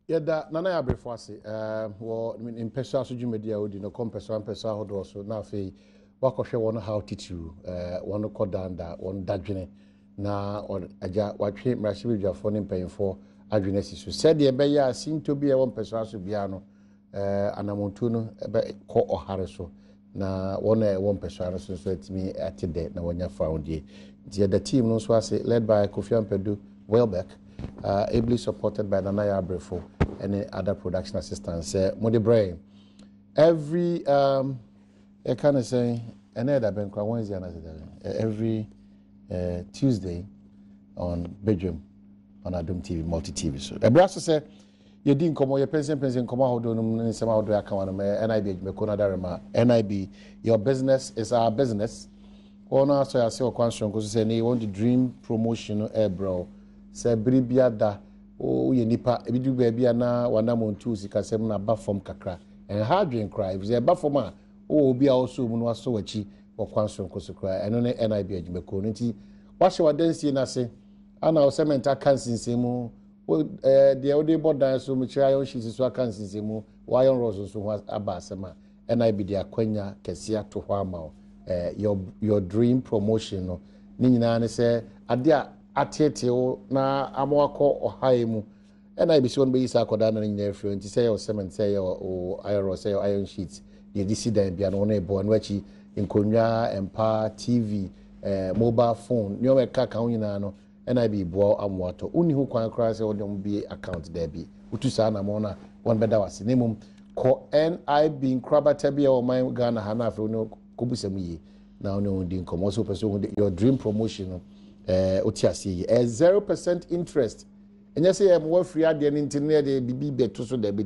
Yada nana ya brefo ase wo in pesa so dwumadi a odi no pesa hodo so na afei wakɔhwɛ wɔn how titiru wɔn kɔ danda wɔn dadwene na agya watwe mmarahyɛ badwafo ne mpanyinfo adwene si so sɛdeɛ ɛbɛyɛ a sinto bi a wɔn pesa so bia no anamontu no ɛbɛkɔ ɔhare so na wɔn a wɔn pesa no so atimi ate dɛ na wɔnya found die the team no so ase led by Kofi Ampedu Welbeck ably supported by Nanaya Abrefo and other production assistants. Modi Brain. Every I kind of say Wednesday every Tuesday on Badwam on Adom TV, multi TV. So Ebraso say you didn't come your pension come out on some outdoor account NIB Mekona Darama. NIB, your business is our business. Ona so I say question because say you want to dream promotion bro. Say bribia da o ye nipa ebidu baabi ana wana montu sikasem na ba form kakra and hard dream cry if say ba form a o obi a also mu no aso wachi okwanso nkoso cry eno ne NIB adwumako nti wahye wadansie na se ana o sementa kansinsemu de ode bodan so mu kira yo hyi so kansinsemu wa yon roso so aba asema NIB de akwanya kese ato ho ama your dream promotion no ni nyina ne se ade a atietio na amwako ohaimu ena ibisi won be yisa akoda na nyina free nti say your cement say your iron say your iron sheets ye disi dan bia no na ebo no achi nkonwa empa tv mobile phone nyo me kaka nyina no ena bi bo amwato uni hu kwan kra say odom bi account there bi utusa na mo na won beda wase nemum ko NIB nkrabata bia o man Ghana ha na afro no kobusam yi na ono ndi nkomo so person your dream promotion otiasi 0% interest enya say mo free ade ne ntine de bibi beto so debi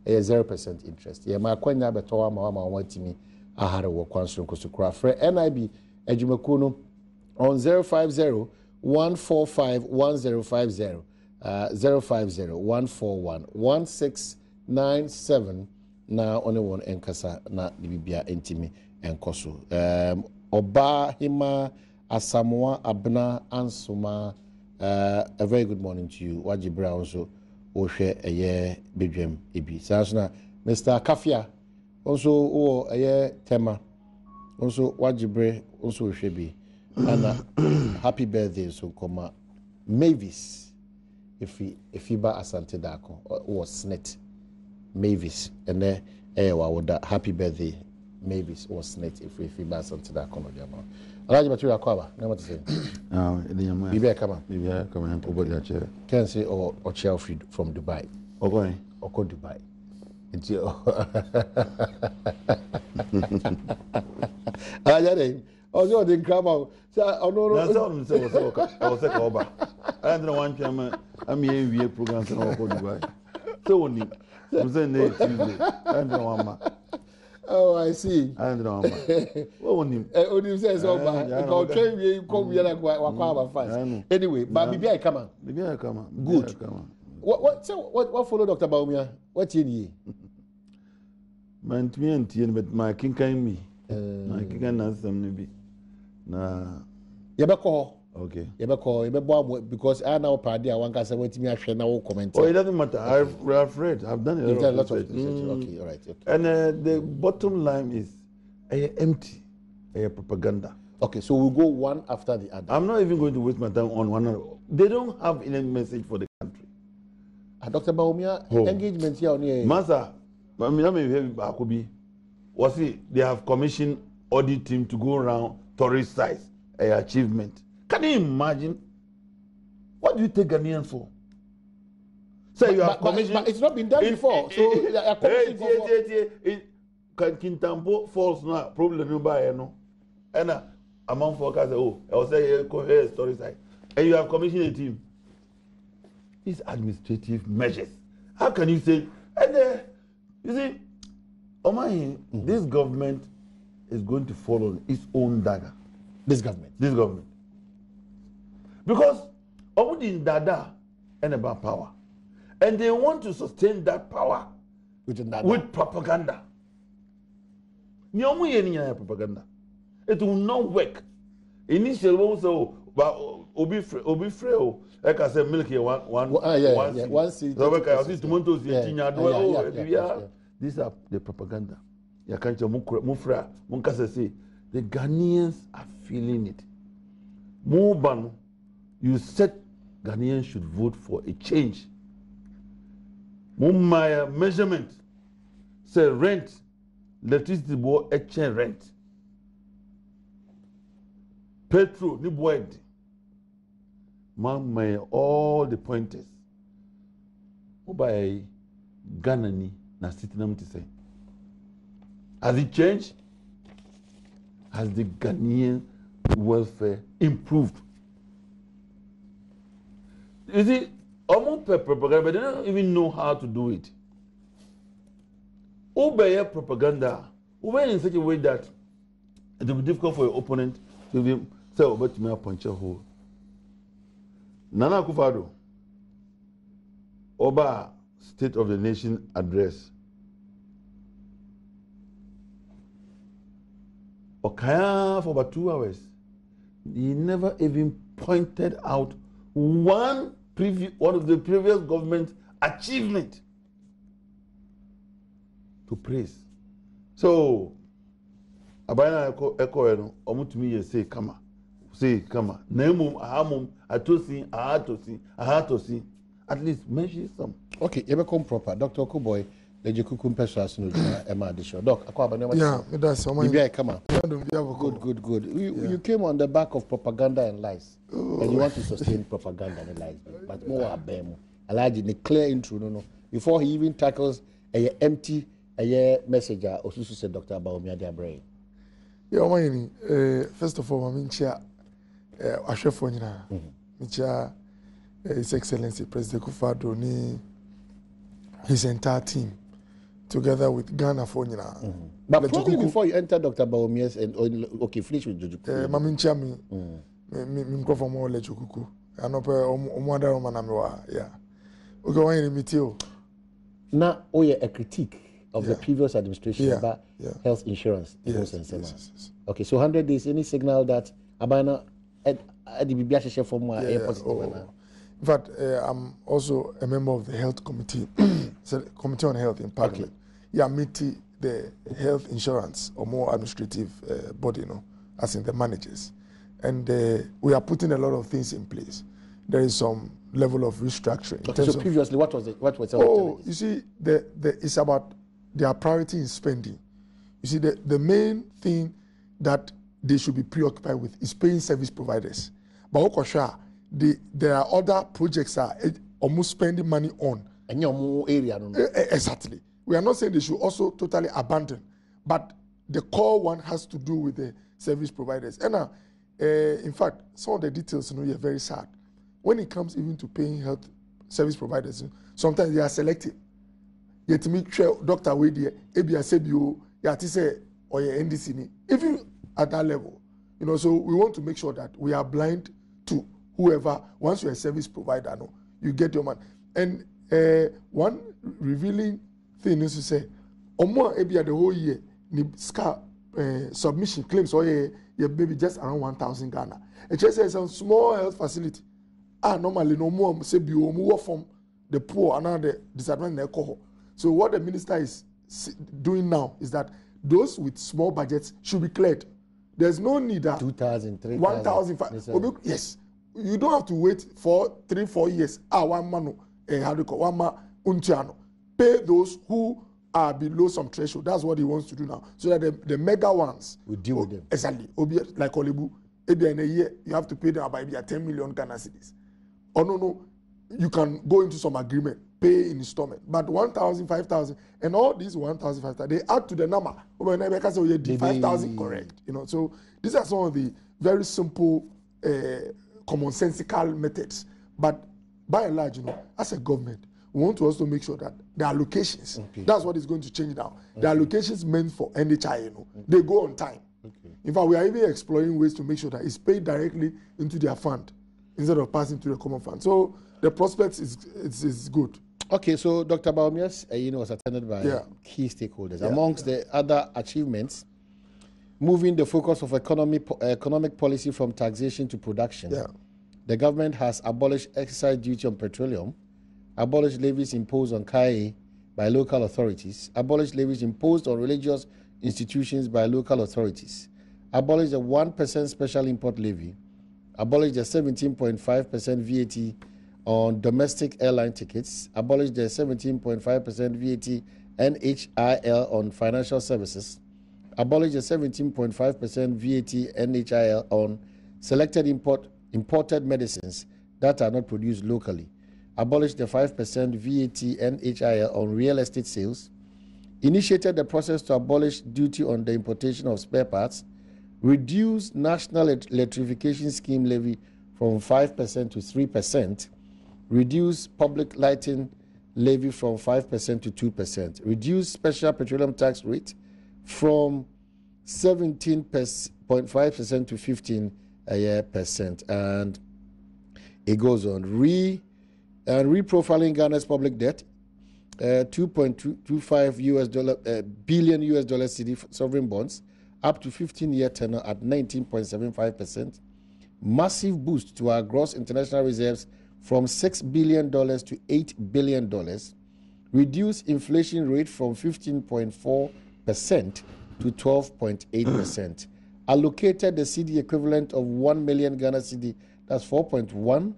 0% interest ye ma kwanya beto ama watimi ahare wo kwanso nkoso kura frɛ NIB adwumako no on 050 145 1050 050 141 1697 na one one enkasa na bibia entimi enkoso oba hima Asamoah Abna Ansuma, a very good morning to you. Waji Brown so Oshe a year Badwam Ibi. Sasna, Mr. Kafia, also a year Tema, also Wajibre, also Shebi. And happy birthday, so comma Mavis, if he ba Asante Dako or Snet Mavis, and there happy birthday. Mavis or Snet if he ba Asante Dako. Alaji material kwaba na what say bibi kama nobody ache can say or chair from Dubai or Dubai until Alaji also the grandma say no na say was say oba I don't want to am here program say or Dubai so oni say na Tuesday I don't want. Oh, I see. I don't know. What Onim says so bad. Because train we come here like wakwa fast. Anyway, but bibi I come. Good. What follow Dr. Baumia? What you need? Man to me and but my king can me. My king can answer maybe. Na Yebeko. Okay. Yebeko because I now party I want to say what me ahwe na wo comment. Oh, it doesn't matter. I've read. I've done a lot of research. Okay, all right. Okay. And the bottom line is empty. Propaganda. Okay, so we'll go one after the other. I'm not even going to waste my time on one another. They don't have any message for the country. Dr. Baumia, engagement here on here. Master, was it they have commissioned audit team to go around tourist sites, achievement. Can you imagine? What do you take Ghanaians for? Say you have commissioned. But it's not been done before. So Kintampo falls now problem no buy no. And among forecast I will say story side. And you have commissioned a team. These administrative measures. How can you say? And you see, this government is going to fall on its own dagger. This government. Because in Dada and about power. And they want to sustain that power with propaganda. Propaganda. It will not work. Initially, also, obi frɛ I can say milk here one seed. So I see tomatoes here. These are the propaganda. Ya can't mufra munkasa say the Ghanaians are feeling it. Muban, you said Ghanaians should vote for a change. Mumaya measurement say rent, electricity board exchange rent. Petrol ni board. Man all the pointers. Obay Ghana ni na sitinam to say. Has it changed? Has the Ghanaian welfare improved? You see, almost propaganda, but they don't even know how to do it. Obey propaganda, obey in such a way that it will be difficult for your opponent to even say, "Oh, but you may punch a hole." Nana Akufo-Addo, Oba State of the Nation address. Okaya for about 2 hours. He never even pointed out one of the previous government's achievement to praise. So, Abayana Eko Omutumi say kama. Nemum, ahamum, atosi, ahatosi. At least mention some. Okay, you become proper. Dr. Okuboy, the Jikukum Pesas no Emma addition. Doc, yeah, that's someone. Come on. Good. You came on the back of propaganda and lies. And you want to sustain propaganda and lies. But more abemo. Alaji, the clear intro, no. Before he even tackles a empty messenger, Osusu said Dr. Badwam brain. Yeah, first of all, I'm chair. I share for you chair His Excellency President Akufo-Addo ni his entire team together with Ghana for you. But probably before you enter Dr. Badwam okay, finish with Jojuku. Mami chair me microphone more lejukuku. I know omwada romanamiwa. Yeah. Okay, why you meet you? Now, a critique of the previous administration about health insurance. Yes. Okay, so 100 days, any signal that Abana at the BBS for more positive. In fact, I'm also a member of the health committee, Committee on Health in Parliament. Okay. Yeah, meeting the health insurance or more administrative body, as in the managers. And we are putting a lot of things in place. There is some level of restructuring. Okay, so previously, what was it? You see, it's about their priority in spending. You see, the main thing that they should be preoccupied with is paying service providers. But Okosha, there are other projects that are almost spending money on. And your more area, exactly. We are not saying they should also totally abandon, but the core one has to do with the service providers. And in fact, some of the details, you're very sad. When it comes even to paying health service providers, sometimes they are selective. Yet me Dr. Wade, ABA Sebio, Yatise, or NDC, even at that level. So we want to make sure that we are blind to whoever, once you're a service provider, you get your money. And one revealing thing is to say, Omo ABA the whole year, ni submission claims, maybe just around 1,000 Ghana. It just says some small health facility. Normally no more Sebio, more from the poor and the disadvantaged cohort. So what the minister is doing now is that those with small budgets should be cleared. There's no need that 2,000, 3,000, 1,000. Yes, you don't have to wait for 3-4 years. One man, one man, untiano. Pay those who are below some threshold. That's what he wants to do now. So that the mega ones will deal with them. Exactly. Like Olebu, in a year you have to pay them about 10 million Ghana cedis. Oh no, you can go into some agreement, pay in installment. But 1,000, 5,000, and all these 1,000, 5,000, they add to the number. When I say 5,000, correct. So these are some of the very simple, commonsensical methods. But by and large, as a government, we want to also make sure that the allocations, that's what is going to change now. The allocations meant for NHI, they go on time. In fact, we are even exploring ways to make sure that it's paid directly into their fund instead of passing to the common fund. So the prospects is good. Okay, so Dr. Badwam, was attended by key stakeholders. Amongst the other achievements, moving the focus of economic policy from taxation to production, The government has abolished excise duty on petroleum, abolished levies imposed on KIA by local authorities, abolished levies imposed on religious institutions by local authorities, abolished the 1% special import levy, abolished the 17.5% VAT on domestic airline tickets, abolished the 17.5% VAT NHIL on financial services, abolished the 17.5% VAT NHIL on selected imported medicines that are not produced locally, abolished the 5% VAT NHIL on real estate sales, initiated the process to abolish duty on the importation of spare parts, reduced national electrification scheme levy from 5% to 3%, reduced public lighting levy from 5% to 2%, reduced special petroleum tax rate from 17.5% to 15%, and it goes on. Reprofiling Ghana's public debt, 2.25 billion US dollar CD sovereign bonds, up to 15-year tenor at 19.75%. Massive boost to our gross international reserves from $6 billion to $8 billion. Reduce inflation rate from 15.4% to 12.8%. Allocated the CD equivalent of 1 million Ghana CD, that's 4.1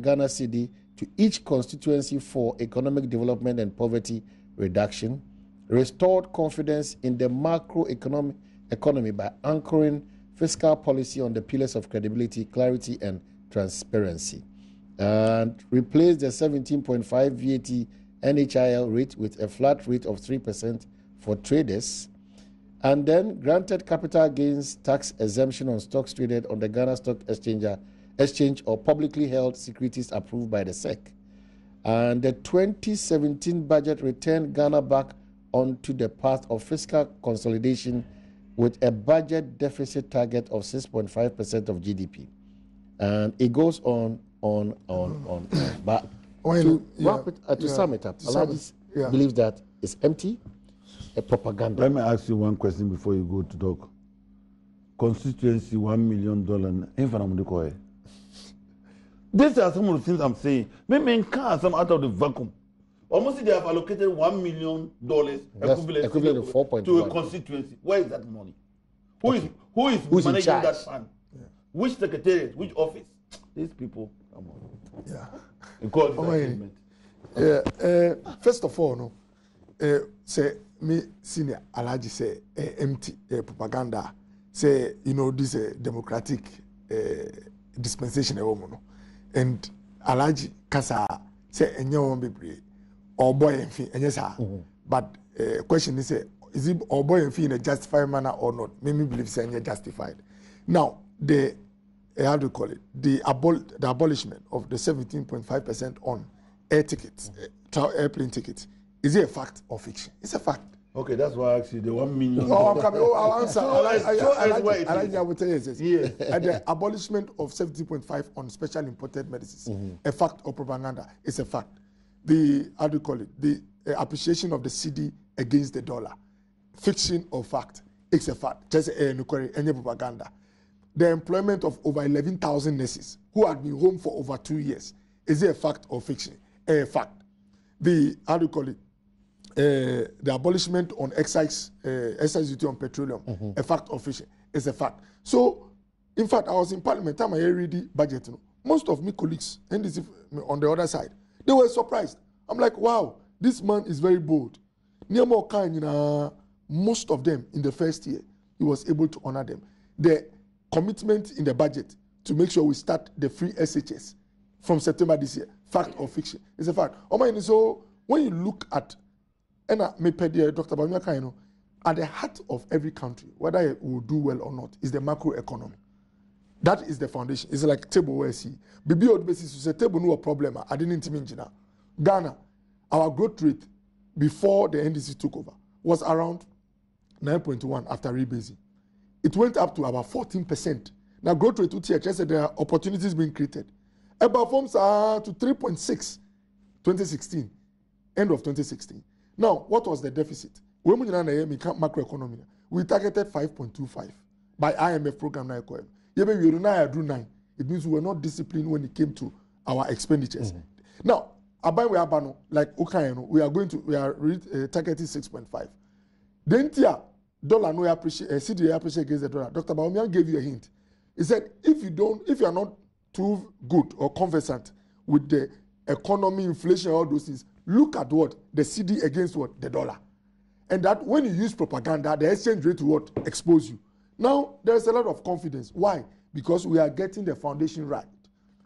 Ghana CD, to each constituency for economic development and poverty reduction. Restored confidence in the macroeconomy by anchoring fiscal policy on the pillars of credibility, clarity, and transparency. And replaced the 17.5 VAT NHIL rate with a flat rate of 3% for traders, and then granted capital gains tax exemption on stocks traded on the Ghana Stock Exchange or publicly held securities approved by the SEC. And the 2017 budget returned Ghana back onto the path of fiscal consolidation with a budget deficit target of 6.5% of GDP. And it goes on. But to sum it up, Alhaji believes that it's empty, a propaganda. Let me ask you one question before you go to talk. Constituency $1 million. These are some of the things I'm saying. Maybe can some out of the vacuum. Almost they have allocated $1 million equivalent to 4.1 to a constituency. Where is that money? Who is managing that fund? Yeah. Which secretariat? Which office? These people, come on. Yeah. Because achievement. First of all, no, say me senior Alhaji say empty propaganda. Say this democratic dispensation no. And Alhaji kasa say enye won bebre or boy enfi enye sa. But question is it or boy enfi in a justified manner or not? Me believe say enye justified. Now how do you call it? The abolishment of the 17.5% on air tickets, airplane tickets. Is it a fact or fiction? It's a fact. Okay, that's why I actually the 1 million. Oh, I'm coming. I'll answer. I will tell you this. Yeah. The abolishment of 70.5 on special imported medicines, a fact or propaganda, is a fact. The how do you call it? The appreciation of the CD against the dollar, fiction or fact? It's a fact. Just any propaganda. The employment of over 11,000 nurses who had been home for over 2 years, is it a fact or fiction? A fact. The how do you call it? The abolishment on excise duty on petroleum, a fact or fiction, is a fact. So, in fact, I was in Parliament time I read the budget. Most of my colleagues, and this on the other side, they were surprised. I'm like, wow, this man is very bold. Most of them in the first year, he was able to honor them. The commitment in the budget to make sure we start the free SHS from September this year, fact or fiction, is a fact. So when you look at Dr. Bamiaka, at the heart of every country, whether it will do well or not, is the macroeconomy. That is the foundation. It's like table where see. Bibi old basis is a table no problem. I didn't mean Ghana, our growth rate before the NDC took over was around 9.1 after rebasing. It went up to about 14%. Now growth rate to just said there are opportunities being created. About forms are to 3.6 2016, end of 2016. Now, what was the deficit? When we targeted 5.25 by IMF program. We do 9. it means we were not disciplined when it came to our expenditures. Now, abai we abano like Ukayano, we are targeting 6.5. Then dollar no appreciate CD appreciate against the dollar. Dr. Bawumia gave you a hint. He said if you are not too good or conversant with the economy, inflation, all those things, look at what the CD against what the dollar, and that when you use propaganda, the exchange rate will what expose you. Now there is a lot of confidence. Why? Because we are getting the foundation right,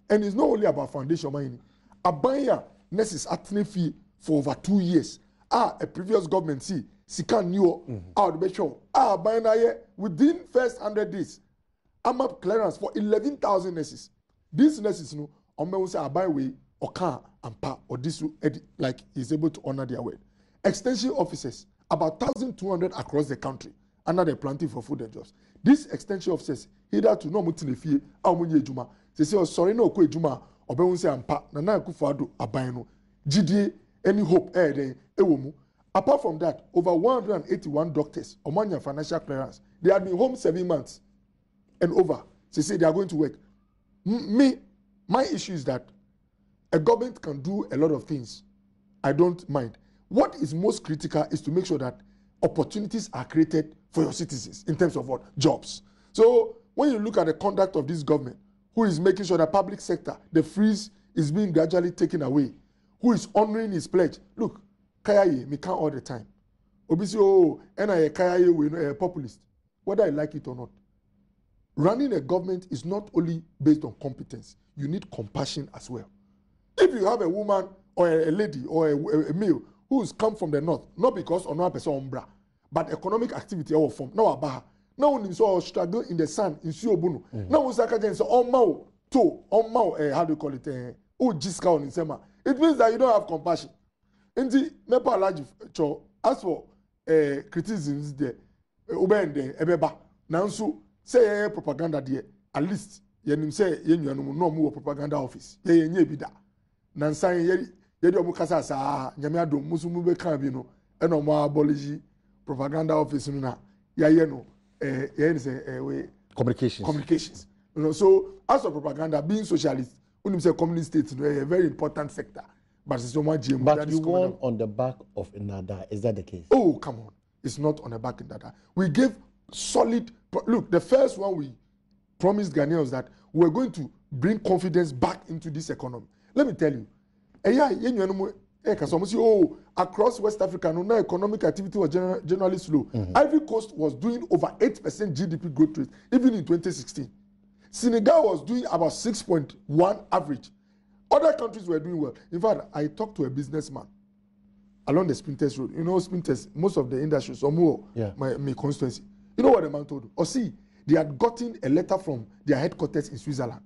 and it's not only about foundation money. Abaya nurses attorney fee for over 2 years. A previous government see Sikan new out the show. Abaya within first 100 days, AMAP clearance for 11,000 nurses. These nurses, no, on say Abaya way or can and pa or this like is able to honor their word. Extension officers, about 1,200 across the country, under the planting for food and jobs. These extension officers, either to no mutinefie, amunye juma. They say, oh, sorry, no, kwe juma, or be say ampa, na kufado abayano. GDA, any hope, ewomu. Apart from that, over 181 doctors, Omania financial clearance, they had been home 7 months and over. They say they are going to work. My issue is that a government can do a lot of things. I don't mind. What is most critical is to make sure that opportunities are created for your citizens in terms of what? Jobs. So when you look at the conduct of this government, who is making sure that public sector, the freeze is being gradually taken away, who is honoring his pledge. Look, Kayaye, me can't all the time. Obviously, Kayaye, we know a populist, whether I like it or not. Running a government is not only based on competence. You need compassion as well. If you have a woman or a lady or a male who's come from the north, not because on one person umbra, but economic activity or form. Now abaha. Now when so struggle in the sun in Siobunu. Now when Sakajan so on mao how do you call it? Jiska on insema. It means that you don't have compassion. Indeed, nepa large cho as for criticisms there, ubende ebeba. Now so say propaganda there. At least yenim say yenu no more propaganda office. Ye bida. Nansan yedi omu kasa sa nyame adom musumu be kan bi no e no mo abolish propaganda office no na ya no we communications, you know. So as for propaganda, being socialist, when you say communist states, no, a very important sector, but it's so much GMO. But you won on the back of Nada. Is that the case? Oh, come on, it's not on the back of Nada. We gave solid look. The first one we promised Ghanaians that we're going to bring confidence back into this economy. Let me tell you, across West Africa, no economic activity was generally slow. Ivory Coast was doing over 8% GDP growth rate, even in 2016. Senegal was doing about 6.1 average. Other countries were doing well. In fact, I talked to a businessman along the Sprinters Road. You know, Sprinters, most of the industries, or more, my constituency. You know what the man told? Or see, they had gotten a letter from their headquarters in Switzerland.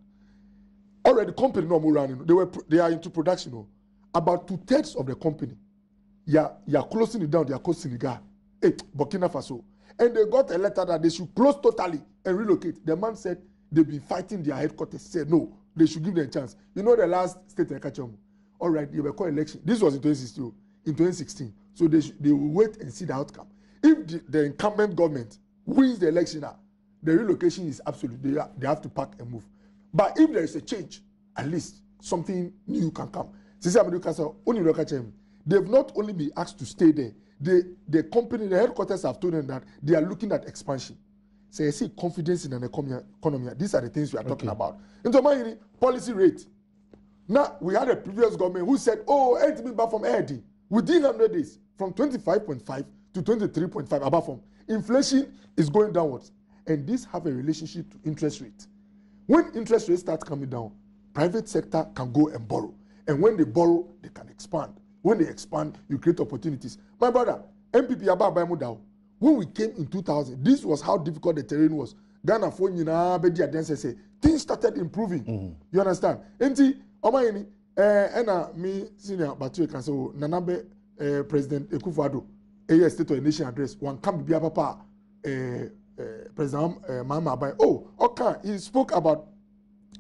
Already, company no more running. They are into production. No? About 2/3 of the company, you're closing it down. They are closing Senegal, Burkina Faso, and they got a letter that they should close totally and relocate. The man said they've been fighting their headquarters. Said no, they should give them a chance. You know the last state in Kachom. All right, they were called election. This was in 2016. In 2016, so they will wait and see the outcome. If the incumbent government wins the election, the relocation is absolute. They have to pack and move. But if there is a change, at least something new can come. They've not only been asked to stay there, the company, the headquarters have told them that they are looking at expansion. So I see confidence in an economy. These are the things we are talking about. Into my policy rate. Now, we had a previous government who said, back from AD within 100 days, from 25.5 to 23.5 above from. Inflation is going downwards. And these have a relationship to interest rate. When interest rates start coming down, private sector can go and borrow. And when they borrow, they can expand. When they expand, you create opportunities. My brother, MPP Abba Mudao, when we came in 2000, this was how difficult the terrain was. Ghana for things started improving. You understand? Enti, Omayeni, me senior Batu can say, Nanabe President Ekufo-Addo, State of the Nation address, one can be papa President Mama Abai. He spoke about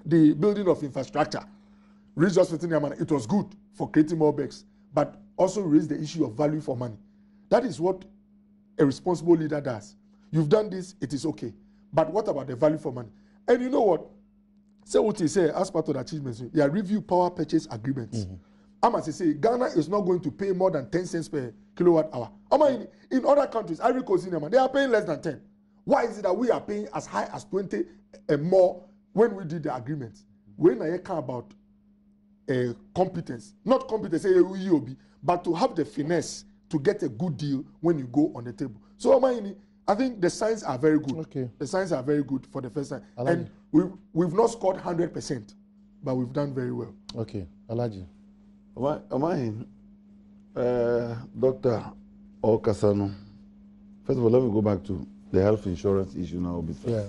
the building of infrastructure. It was good for creating more beds, but also raised the issue of value for money. That is what a responsible leader does. You've done this, it is okay. But what about the value for money? And you know what? Say what you say as part of the achievements, you review power purchase agreements. I must say Ghana is not going to pay more than 10 cents per kilowatt hour. In other countries, Ivory Coast, they are paying less than 10. Why is it that we are paying as high as 20 and more when we did the agreements? When I care about competence, not competence, but to have the finesse to get a good deal when you go on the table. So I think the signs are very good. Okay. The signs are very good for the first time. And we've not scored 100%, but we've done very well. Okay, Alaji. Dr. Okasano, first of all, let me go back to the health insurance issue now. Yeah.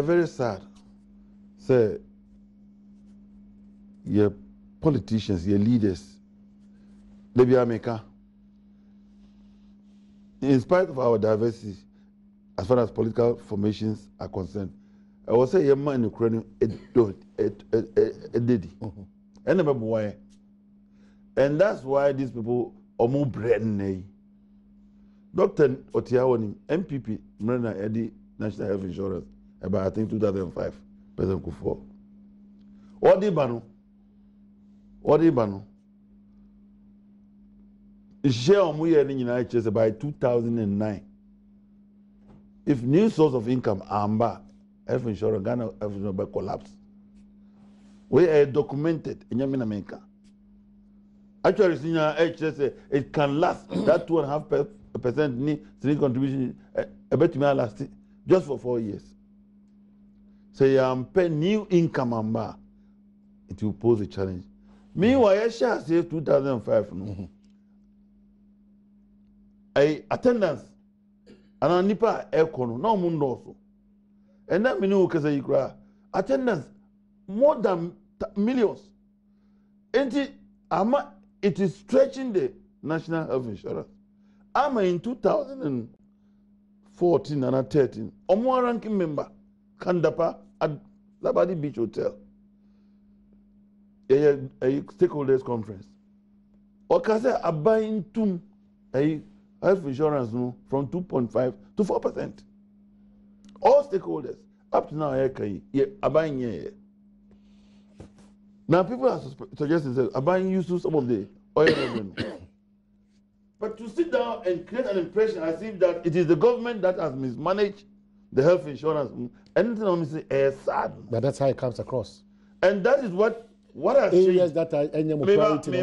Very sad. Say, your politicians, your leaders, they be America. In spite of our diversity, as far as political formations are concerned, I will say, your man in Ukraine, and that's why these people are more bread. Dr. Otiawani, MPP, Mrena Eddie, National Health Insurance, about I think 2005, President Kufuor. What did Bano? Share on we in the United States by 2009. If new source of income amba health insurance, Ghana health insurance collapse. We are documented in America. Actually, senior HS it can last that 2.5% need contribution a bit may last just for 4 years. So you pay new income amba, it will pose a challenge. Meanwhile, I shall say 2005 no. Attendance and nipa econo no mundo also. And that means we say attendance more than millions. And it is stretching the national health insurance. I'm in 2014 and 13. Omo ranking member Kandapa at Labadi Beach Hotel. A stakeholders conference. Okase abayin tum a health insurance from 2.5 to 4%. All stakeholders up to now abayin. Now people are suggesting that abayin used to some of the oil revenue. But to sit down and create an impression as if that it is the government that has mismanaged the health insurance, anything on me is sad. But that's how it comes across. And that is what has changed. Areas that are any more priority. He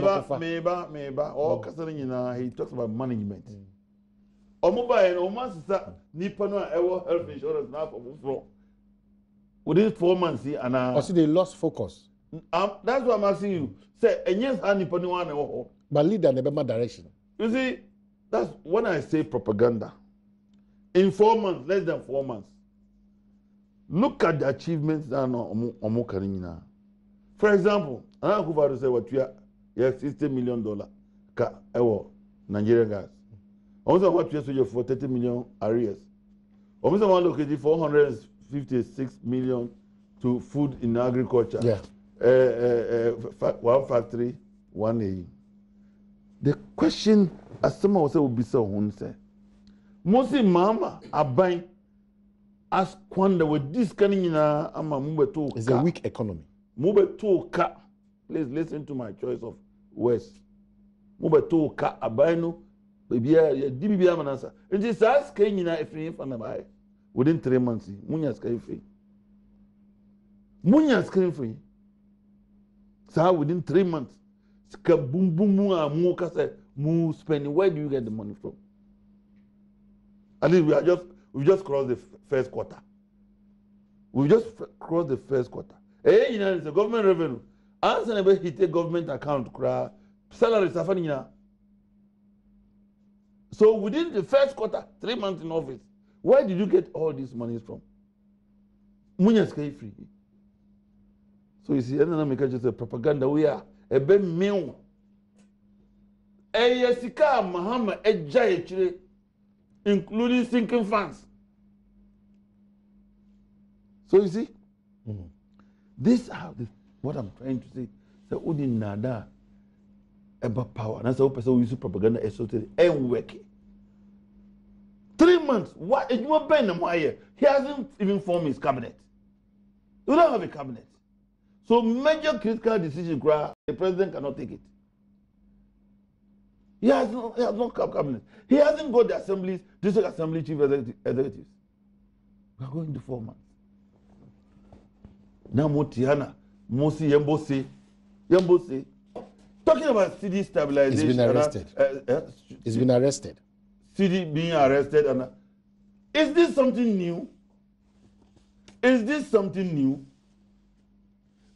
talks about management. Almost nipa no health insurance now for within 4 months and also they lost focus. That's what I'm asking you. Say yes, nipa no one but lead in the direction. You see, that's when I say propaganda. In 4 months, less than 4 months, look at the achievements that are. For example, I could say what we are $60 million Nigerian gas. Also, what we are for 30 million arrears. Also, one located 456 million to food in agriculture. Yeah. One factory, 1 AE. The question, as someone will say, will be so one say, Mosi Mama Abain as Kwanda with this canina ama Mubeto. It's a weak economy. Mubeto ka. Please listen to my choice of words. Mubeto ka Abaino, baby, Dibia Manasa. And this ask Kenina if you fan within 3 months. Munya's came free. Munya's came free. So within 3 months. Boom boom mu spending. Where do you get the money from? At least we just crossed the first quarter. We just crossed the first quarter. It's a government revenue. Answer never hit a government account. Salaries are funny now. So within the first quarter, 3 months in office, where did you get all these monies from? Munya's free. So you see, another just a propaganda. We are a bit meal. Sika Mahama Ejay, including sinking funds. So you see, this is what I'm trying to say. So Udi Nada about power. That's how person use propaganda associated and working. 3 months. What? He hasn't even formed his cabinet. You don't have a cabinet. So major critical decisions, the president cannot take it. He has no cabinet. He hasn't got the assemblies, district assembly chief executives. We are going to 4 months. Now Motiana, Mosi Yembose. Talking about city stabilization. He's been arrested. He's been arrested. City being arrested. Is this something new? Is this something new?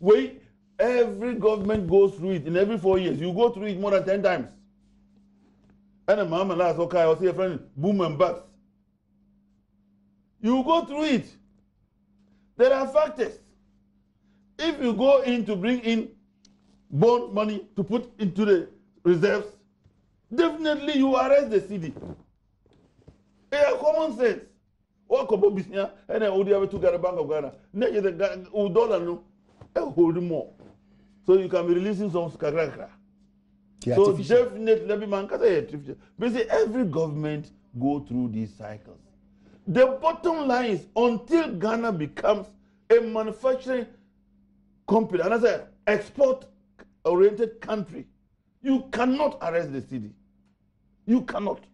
Wait, every government goes through it in every 4 years. You go through it more than 10 times. And a mama last okay, I was here friend, boom and bust. You go through it. There are factors. If you go in to bring in bond money to put into the reserves, definitely you arrest the city. It's common sense. What could be here? And then would you have to get a Bank of Ghana? Next the dollar no, hold more. So you can be releasing some skakra. So definitely, let me man, basically every government go through these cycles. The bottom line is until Ghana becomes a manufacturing company, and as an export-oriented country, you cannot arrest the city. You cannot.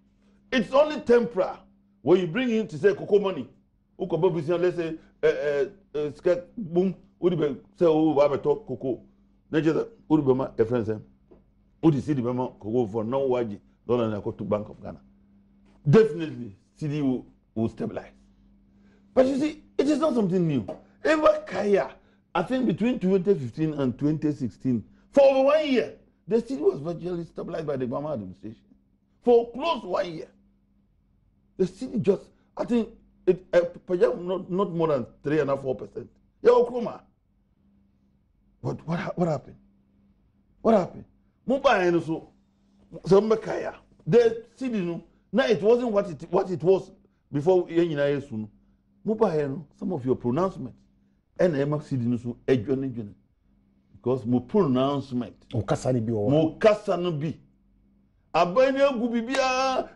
It's only temporary. When you bring in to say cocoa money, let's say boom, say cocoa. A friend who the city go for no waji dollar to Bank of Ghana. Definitely, city will stabilize. But you see, it is not something new. Ever Kaya, I think between 2015 and 2016, for over 1 year, the city was virtually stabilized by the Obama administration. For close 1 year, the city just, I think, it not more than 3.5%. Yeah, but what happened? What happened? Mobile so the city now it wasn't what it was before mobile some of your pronouncements and MX city so because mo pronouncement o kasani bi o mo kasano bi abani egu bibia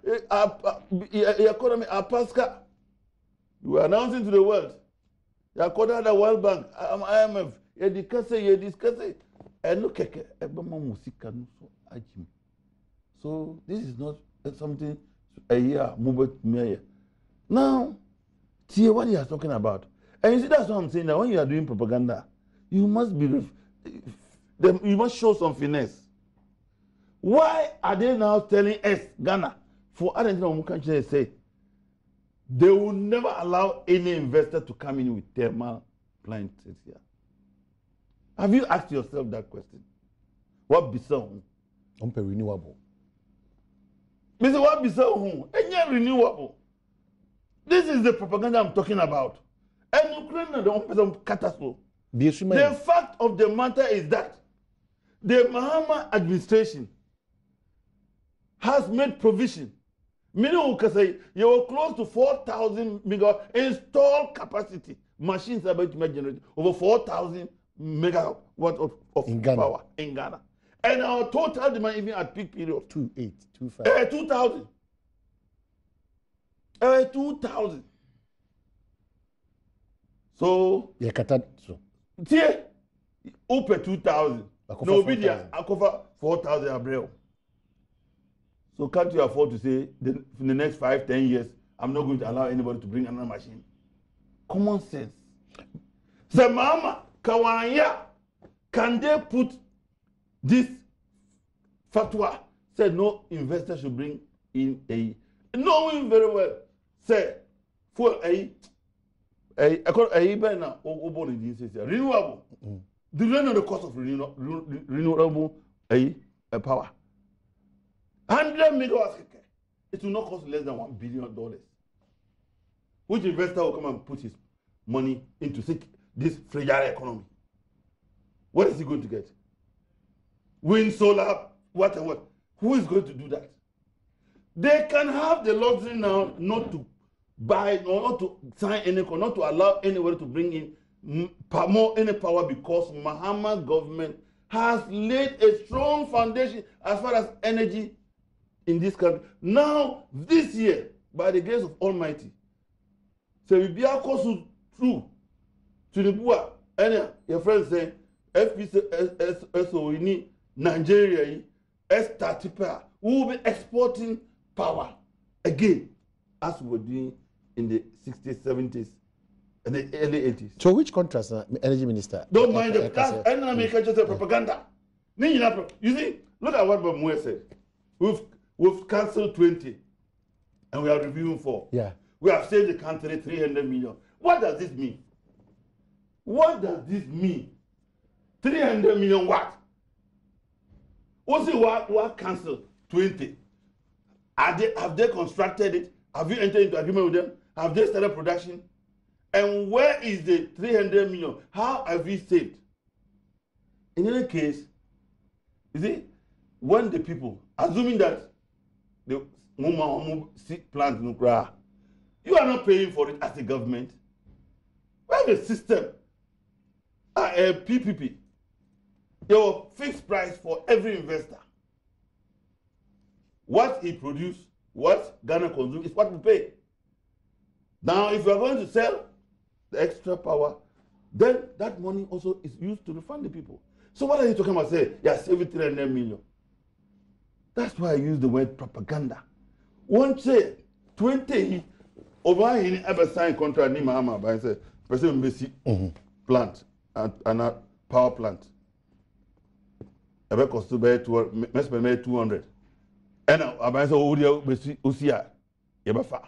economy apaska you are announcing to the world you are the World Bank IMF you discuss so this is not something a year move now see what you are talking about, and you see that's what I'm saying, that when you are doing propaganda you must be you must show some finesse. Why are they now telling us Ghana for Argentina country say they will never allow any investor to come in with thermal plants here? Have you asked yourself that question? What be so? Renewable. Mr. What be so? Any renewable. This is the propaganda I'm talking about. And Ukraine don't catastrophe. The fact of the matter is that the Mahama administration has made provision. Meaning we can say you are close to 4,000 megawatt installed capacity. Machines are about to make generate over 4,000 megawatt of power in Ghana. And our total demand even at peak period 2,825. 2,000. 2,000. So yeah, so tie open 2,000. No media I cover 4,000 abrel. So can't you afford to say in the next 5-10 years I'm not going to allow anybody to bring another machine? Common sense. So mama Kawanya, can they put this fatwa? Said no investor should bring in a, knowing very well, say for a renewable. Do you know the cost of renewable power? 100 megawatts. It will not cost less than $1 billion. Which investor will come and put his money into this fragile economy? What is he going to get? Wind, solar, what and what? Who is going to do that? They can have the luxury now not to buy or not to sign any, not to allow anybody to bring in more any power, because Mahama government has laid a strong foundation as far as energy in this country. Now, this year, by the grace of Almighty, so we be through to the poor And your friend say FPSO in Nigeria S30 we will be exporting power again as we were doing in the 60s, 70s, and the early 80s. So which contrast, energy minister? Don't mind the that's America just a propaganda. You see, look at what Badwam said. We've cancelled 20 and we are reviewing 4. Yeah. We have saved the country 300 million. What does this mean? What does this mean? 300 million what? Also, what cancel 20? Have they constructed it? Have you entered into agreement with them? Have they started production? And where is the 300 million? How have we saved? In any case, you see, when the people, assuming that the plant nuclear, you are not paying for it as a government. We have a system, a PPP. Your fixed price for every investor. What he produces, what Ghana consumes, is what we pay. Now, if you are going to sell the extra power, then that money also is used to refund the people. So what are you talking about? Say, yeah, saving 300 million. That's why I use the word propaganda. One say 20 over in ever signed contract ni Mahama by say person basic plant and a power plant. Ebe cost to be 200. And I say oh dia basic usia ebe fa.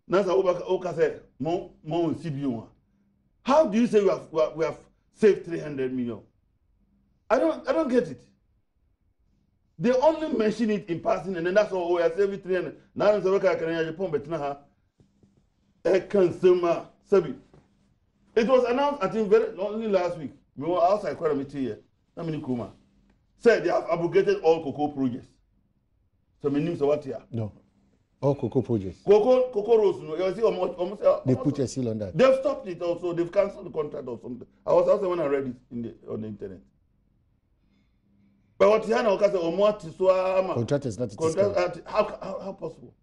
Now say oka say mo CBU. How do you say we have saved 300 million? I don't get it. They only mention it in passing, and then that's all we are saving 300. Now I'm saying, can I Japan betna a consumer sabi. It was announced, I think, only last week. We were outside quite a meeting here. How many kuma said they have abrogated all cocoa projects. So my name is what here? No, all cocoa projects. Cocoa roast. No, you see, almost they put a seal on that. They've stopped it also. They've cancelled the contract or something. I was outside when I read it on the internet. But what Yana Okasa or what is contract is not how possible?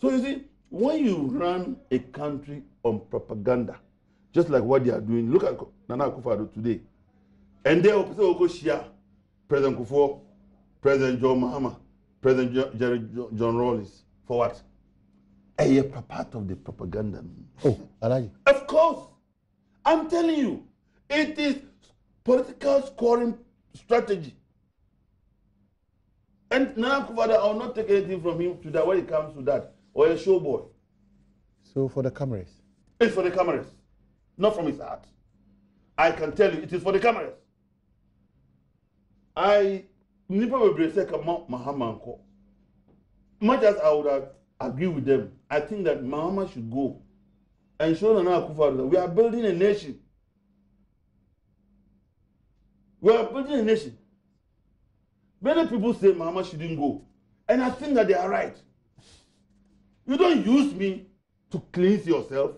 So you see, when you run a country on propaganda, just like what they are doing, look at Nana Akufo-Addo today, and they also share President Kufuor, President John Mahama, President John Rawlings for what? A part of the propaganda. Oh, I like it. Of course, I'm telling you, it is political scoring strategy. And Nana Akufo-Addo, I will not take anything from him to that when it comes to that, or a show boy. So for the cameras? It's for the cameras, not from his heart. I can tell you, it is for the cameras. Nipa will be say Mahama. Much as I would have agreed with them, I think that Mahama should go and show Nana Akufo-Addo that we are building a nation. We are building a nation. Many people say Mahama shouldn't go. And I think that they are right. You don't use me to cleanse yourself.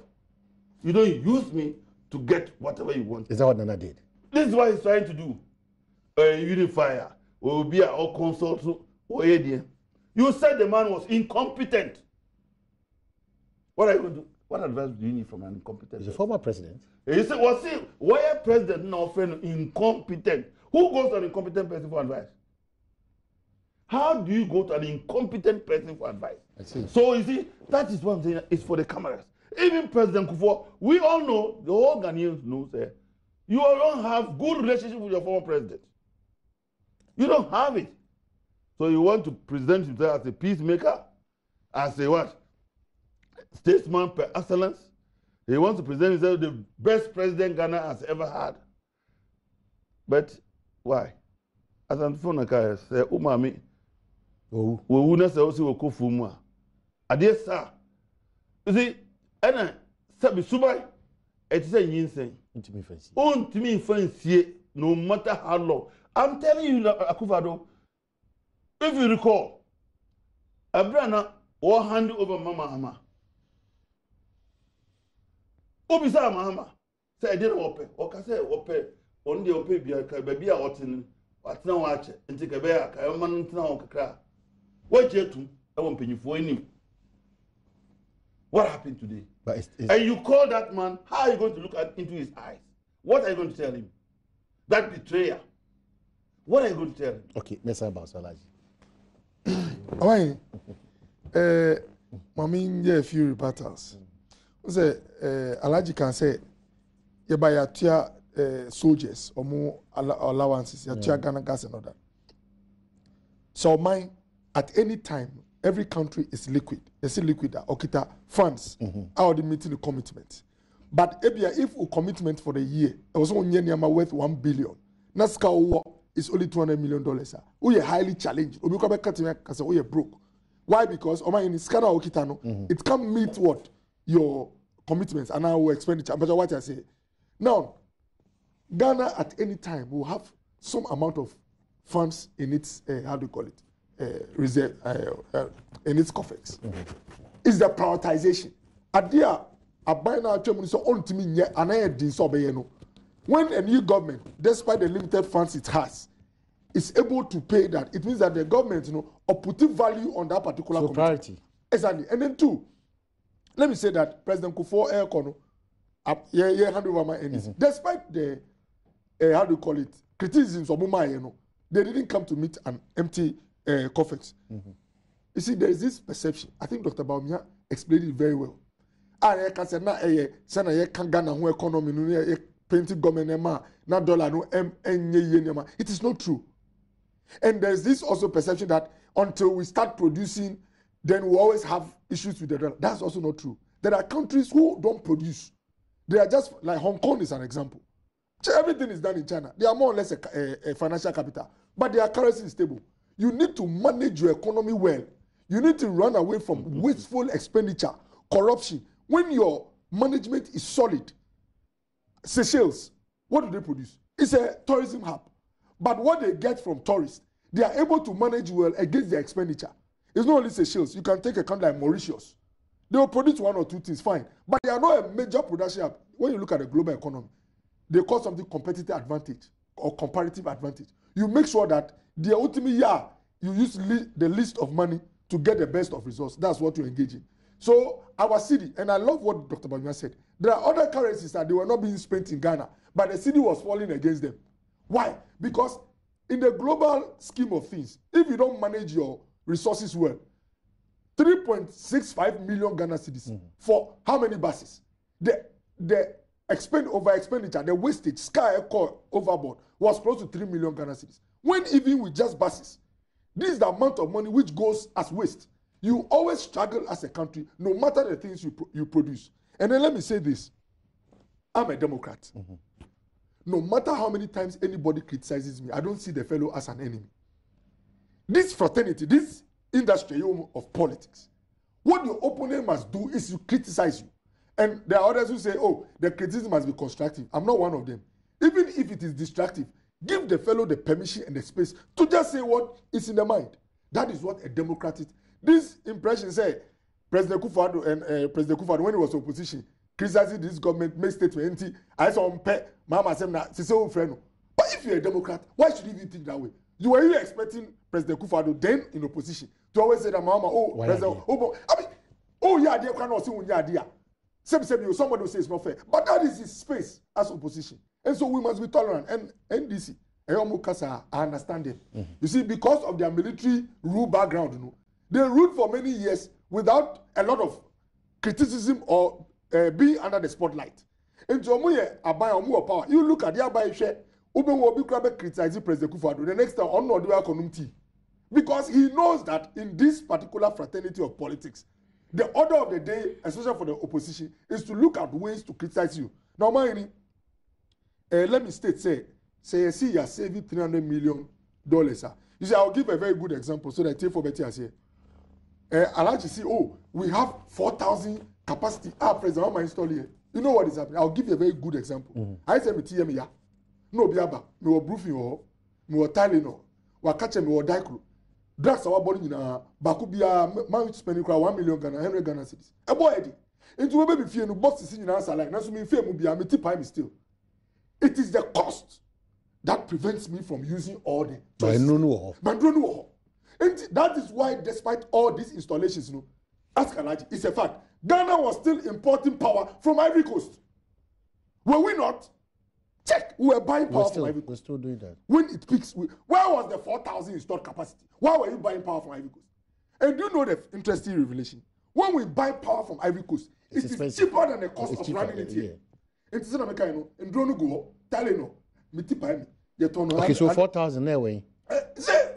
You don't use me to get whatever you want. Is that what Nana did? This is what he's trying to do. A unifier, or be a consultant, or ADM. You said the man was incompetent. What are you going to do? What advice do you need from an incompetent? He's a former president. He said, was he, why a president now friend incompetent? Who goes to an incompetent person for advice? How do you go to an incompetent person for advice? I see. So you see, that is what I'm saying. It's for the cameras. Even President Kufuor, we all know, the whole Ghanaians know, sir, you don't have good relationship with your former president. You don't have it. So you want to present yourself as a peacemaker, as a what? Statesman per excellence. He wants to present himself the best president Ghana has ever had. But why? As I'm phone say, umami. Oh, We will not say also go for more. Adeɛ sir. You see, and sabi subai, it is a yinseng. intimate fancy. Untimi fancy, no matter how long. I'm telling you, Akufo-Addo, if you recall, Abrana will hand over Mama Hama. Obisa Mama say I didn't open. Oka say open. On the open baby a otin. What now watch? And take a bear. I am man now. What jetu? I won't pay you for any. What happened today? But it's And you call that man, how are you going to look into his eyes? What are you going to tell him? That betrayer. What are you going to tell him? Okay, let's have about Salaji. Why? Mami, yeah, a few rebuttals. Say, Alaji can say, yeah, by a tier soldiers or more allowances, your tier Ghana gas and all that. So, mine, at any time, every country is liquid. They say liquid, okita funds, out the meeting the commitment. But if we commitment for the year, it was only worth 1 billion. Naska is only $200 million. We are highly challenged. We are broke. Why? Because in Scana Okitano, it can't meet what your commitments and our expenditure. But what I say now, Ghana at any time will have some amount of funds in its how do you call it reserve in its coffers. It's the prioritization. Adia abina Germany so on to me yet and when a new government, despite the limited funds it has, is able to pay that, it means that the government, or putting value on that particular so priority. Exactly. And then two, let me say that President Kufuor Aircono, hand over my enemies. Despite the how do you call it, criticisms of Muma, they didn't come to meet an empty coffers. You see, there is this perception. I think Dr. Baumia explained it very well. I can say na can Ghana who economy painting government na dollar no it is not true. And there's this also perception that until we start producing, then we always have issues with the dollar. That's also not true. There are countries who don't produce. They are just like Hong Kong is an example. Everything is done in China. They are more or less a financial capital, but their currency is stable. You need to manage your economy well. You need to run away from wasteful expenditure, corruption. When your management is solid, Seychelles, what do they produce? It's a tourism hub. But what they get from tourists, they are able to manage well against their expenditure. It's not only Seychelles. You can take a country like Mauritius. They will produce one or two things, fine. But they are not a major production hub. When you look at the global economy, they call something competitive advantage or comparative advantage. You make sure that the ultimate year, you use the least of money to get the best of results. That's what you engage in. So our city, and I love what Dr. Bamia said, there are other currencies that they were not being spent in Ghana, but the city was falling against them. Why? Because in the global scheme of things, if you don't manage your resources well, 3.65 million Ghana citizens for how many buses? The over expenditure, the wastage, sky overboard was close to 3 million Ghana citizens. When even with just buses, this is the amount of money which goes as waste. You always struggle as a country, no matter the things you produce. And then let me say this. I'm a Democrat. No matter how many times anybody criticizes me, I don't see the fellow as an enemy. This fraternity, this industry of politics, what your opponent must do is to criticize you. And there are others who say, oh, the criticism must be constructive. I'm not one of them. Even if it is destructive, give the fellow the permission and the space to just say what is in the mind. That is what a Democrat is. This impression say President Kufuor and President Kufuor, when he was opposition, criticizing this government, make statement, I saw Mama say na friend. But if you're a Democrat, why should you even think that way? You were really expecting President Kufuor then in opposition to always say that Mama, oh, why President, yeah, they cannot see when you somebody will say it's not fair. But that is his space as opposition. And so we must be tolerant. And NDC, I understand them. You see, because of their military rule background, they ruled for many years without a lot of criticism or being under the spotlight. And so power. You look at the Abai share, will be criticizing President Kufuor. The next time, on do because he knows that in this particular fraternity of politics, the order of the day, especially for the opposition, is to look at ways to criticize you. Now, let me state, see, you're saving $300 million. You see, I'll give a very good example so that for better here. I'll actually see, we have 4,000 capacity. President, I'm install here. You know what is happening? I'll give you a very good example. I say, TM, no, biaba, me were proofing or me were tiling or catching me or diacro. Drugs our body in a Bakubia, man spending 1 million Ghana, 100 Ghana cities. A boy, Eddie. Into a baby fear no box is in answer like that's me fear will be a tip still. It is the cost that prevents me from using all the choices. And that is why, despite all these installations, ask Alaji, it's a fact. Ghana was still importing power from Ivory Coast. Were we not? Check. We were buying power from Ivory Coast. We're still doing that. When it peaks, where was the 4,000 installed capacity? Why were you buying power from Ivory Coast? And do you know the interesting revelation? When we buy power from Ivory Coast, it is cheaper than the cost of running it here. And it's not America, and don't go, tell you no, me tipa me. Okay, so 4,000 there way.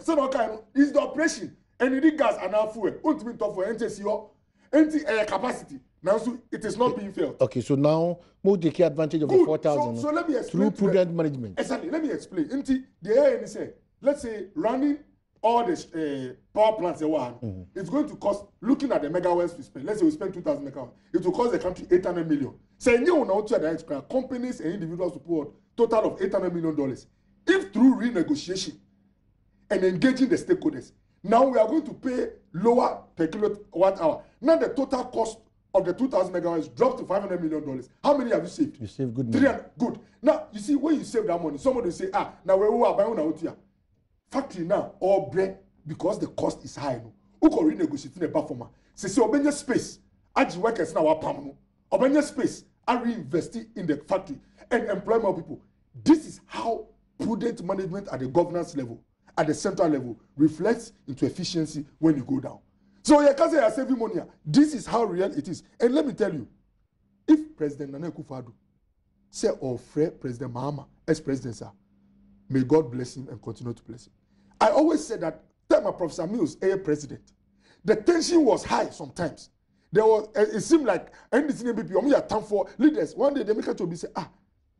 So no kind is the operation, and the gas and now fuel. Ultimate for NTCO, NT capacity. Now so it is not being felt. Okay, so now we'll take advantage of the 4,000 so let me explain through prudent management. Exactly. Let me explain. NT the air say, let's say running all the power plants it's going to cost, looking at the megawatts we spend, let's say we spend 2,000 megawatts, it will cost the country 800 million. So you know that companies and individuals support total of $800 million. If through renegotiation and engaging the stakeholders, now we are going to pay lower per kilowatt hour. Now the total cost of the 2,000 megawatts dropped to $500 million. How many have you saved? You saved good money. 300. Good. Now you see, when you save that money, somebody will say, now we are buying out here. Factory now all bread because the cost is high. No, who can renegotiate in a performer? Say obenye space. Aji workers now are pam. Obenye space. I reinvest in the factory and employ more people. This is how prudent management at the governance level, at the central level, reflects into efficiency when you go down. So you can say you're saving money. This is how real it is. And let me tell you, if President Nana Akufo-Addo say or President Mahama as president, sir, may God bless him and continue to bless him. I always say that time of Professor Mills, president, the tension was high sometimes. There was, it seemed like NDC and BP, are time for leaders. One day they make a to be say,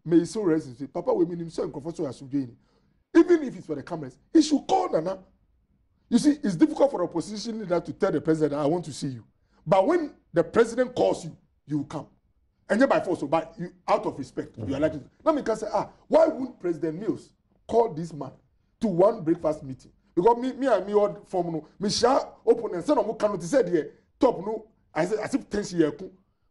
may he so rest in peace. Papa will mean himself and comfort so as even if it's for the cameras, he should call Nana. You see, it's difficult for the opposition leader to tell the president, I want to see you. But when the president calls you, you will come. And then by force, but you, out of respect, you are likely to. Now me can say, why wouldn't President Mills call this man to one breakfast meeting? Because me and me old form no, me share opponents. Say no more cannot say the top no. I say as if 10 years.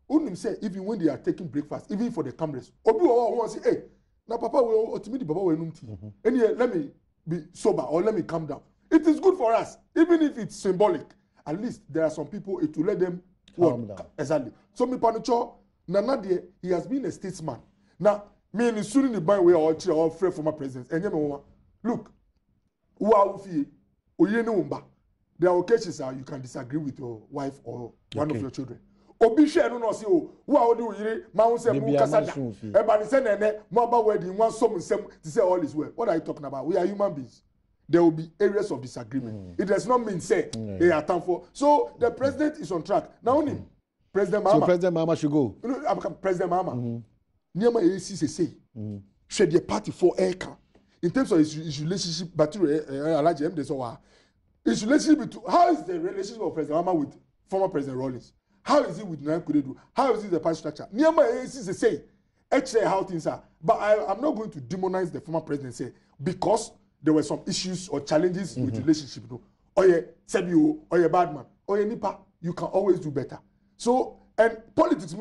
Unim say even when they are taking breakfast, even for the cameras, obi want say, hey, now Papa will ultimately Papa will numti. And let me be sober or let me calm down. It is good for us, even if it's symbolic. At least there are some people it will let them calm down. Exactly. So me panicho Nana there, he has been a statesman. Now me in soon in the by way or afraid former presidents. And look. There are occasions you can disagree with your wife or one of your children. Obi share no say who are do yire ma say mu kasada e ba ni say nene mo ba wedding one some nsem to say all is well. What are you talking about? We are human beings. There will be areas of disagreement. It does not mean say they are time for. So the president is on track. Now only President Mahama. So President Mahama should go. President Mahama. Niama AC say should the party for aircar. In terms of his relationship, but his relationship how is the relationship of President Mahama with former President Rawlings? How is it with Nana Kudedu? How is it the party structure? Niama is say, actually how things are. But I'm not going to demonize the former president say because there were some issues or challenges with relationship. Oh yeah, Sebio, oh yeah, bad man, oh yeah, Nipa, you can always do better. So and politics,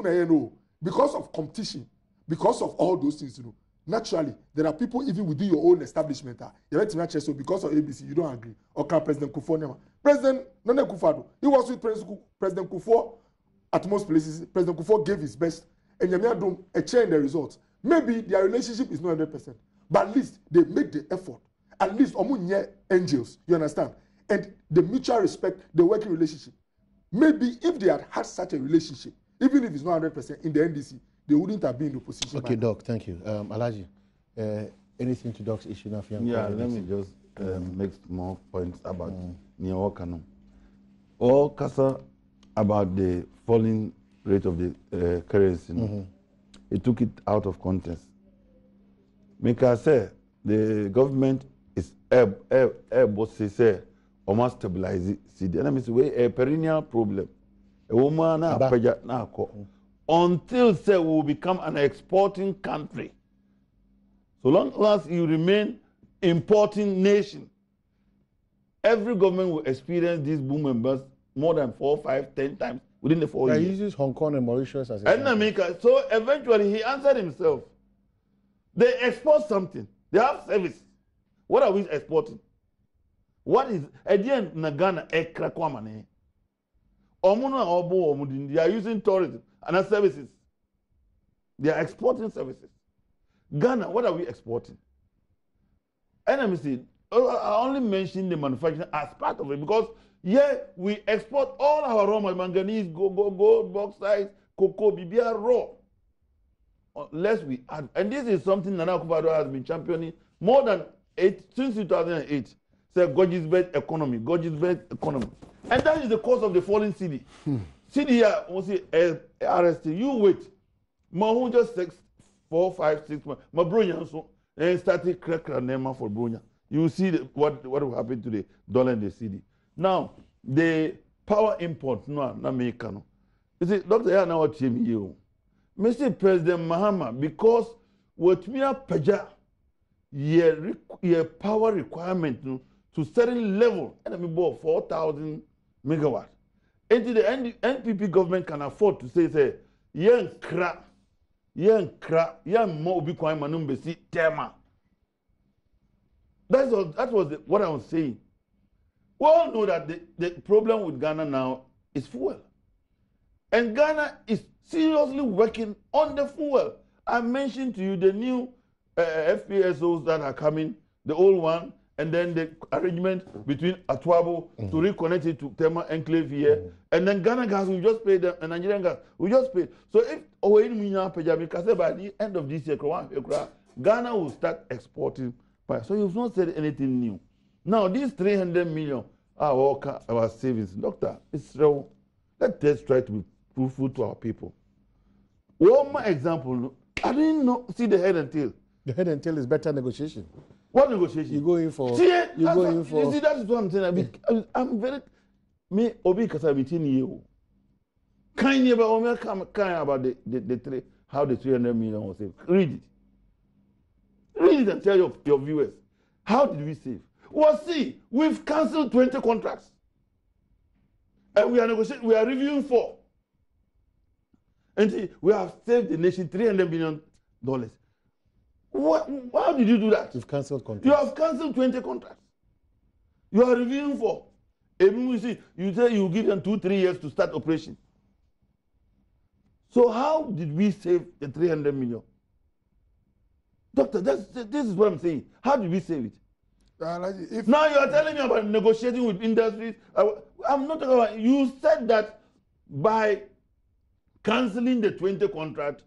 because of competition, because of all those things, naturally, there are people even within your own establishment. So because of ABC, you don't agree. Or can President Kufuor? President Nana Akufo-Addo, he was with President Kufuor at most places. President Kufuor gave his best, and Adom a change in the results. Maybe their relationship is not 100%, but at least they make the effort. At least omunye angels, you understand? And the mutual respect, the working relationship. Maybe if they had such a relationship, even if it's not 100% in the NDC, they wouldn't have been in the position. Okay, Doc, thank you. Alaji, anything to Doc's issue now? Yeah, let me just make more points about Nyawakano. All Kasa about the falling rate of the currency. It took it out of context. Make say the government is able to say almost stabilize it. And I mean, a perennial problem. A woman until say we will become an exporting country. So long as you remain importing nation, every government will experience this boom and bust more than 4, 5, 10 times within the 4 years. He uses Hong Kong and Mauritius as a so eventually he answered himself. They export something. They have service. What are we exporting? What is again Nagana Ekrakwamane? Omuna Obo Omudin, they are using tourism and services. They are exporting services. Ghana, what are we exporting? And I say, I only mention the manufacturing as part of it because we export all our raw manganese, gold, bauxite, cocoa, bibia raw. Unless we add, and this is something Nana Akufo-Addo has been championing more than since 2008. Say Gojisbed economy, and that is the cause of the falling cedi. Cedi here, we see RST. You wait, Mahu just 4, 5, 6 months. My bronya so and started crack nema for bronya. You see what will happen to the dollar and the cedi. Now the power import no na America no. You see, Doctor, here now what you. Mr. President Mahama, because what we are paja, your power requirement to certain level, and I mean about 4,000 megawatts. And the NPP government can afford to say, yen kra, mo ubi kwa manumbe si tema. That was what I was saying. We all know that the problem with Ghana now is fuel. And Ghana is seriously working on the fuel. I mentioned to you the new FPSOs that are coming, the old one, and then the arrangement between Atwabo to reconnect it to Tema Enclave here. And then Ghana gas, we just paid them, and Nigerian gas, we just paid. So if by the end of this year, Ghana will start exporting. So you've not said anything new. Now, these 300 million are our savings. Doctor, it's real. Let's try to be truthful to our people. One more example, I didn't see the head and tail. The head and tail is better negotiation. What negotiation? You go in for. You see, that's what I'm saying. I'm very. Me obi kasa between you. Can you about the how the 300 million was saved? Read it. Read it and tell your viewers. How did we save? Well, see, we've cancelled 20 contracts. And we are negotiating, we are reviewing 4. And see, we have saved the nation $300 billion. How did you do that? You've cancelled contracts. You have cancelled 20 contracts. You are reviewing 4. Even you see, you say you give them 2-3 years to start operation. So how did we save the 300 million? Doctor, this is what I'm saying. How did we save it? Now you are telling me about negotiating with industries. I'm not talking about. You said that by cancelling the 20 contract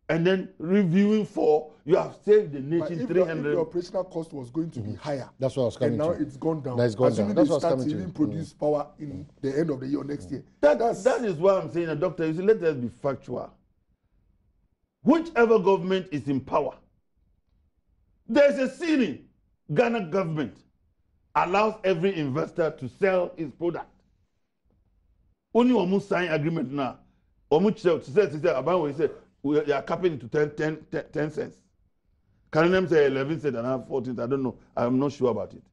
and then reviewing 4, you have saved the nation 300. If the operational cost was going to be higher, that's what I was coming and now to. it's gone down. That's gone down. That's what I was coming to. Even produce power in the end of the year or next year. That is why I'm saying, Doctor, you see, let us be factual. Whichever government is in power, there's a ceiling. Ghana government allows every investor to sell his product. Only one sign agreement now. We are capping it to 10 cents. Can them say 11 cents and have 14? I don't know. I'm not sure about it.